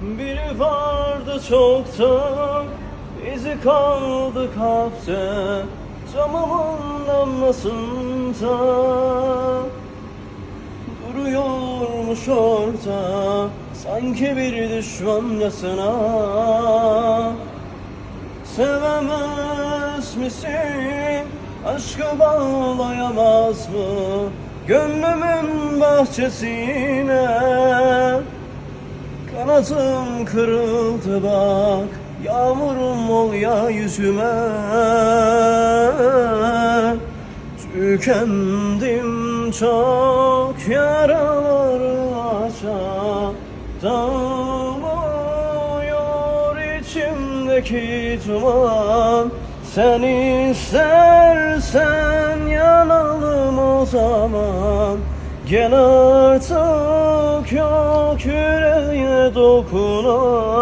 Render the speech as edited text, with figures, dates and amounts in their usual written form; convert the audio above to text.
Biri vardı çoktan, izi kaldı kalpte, camımın damlasında. Duruyormuş orada, sanki bir düşmancasına. Sevemez misin, aşkı bağlayamaz mı gönlümün bahçesine? Kanatım kırıldı bak, yağmurum ol ya yüzüme. Tükendim çok, yaraları açar, dağılıyor içimdeki duman. Sen istersen yanalım o zaman. Gel artık, yok yüreğe dokunan.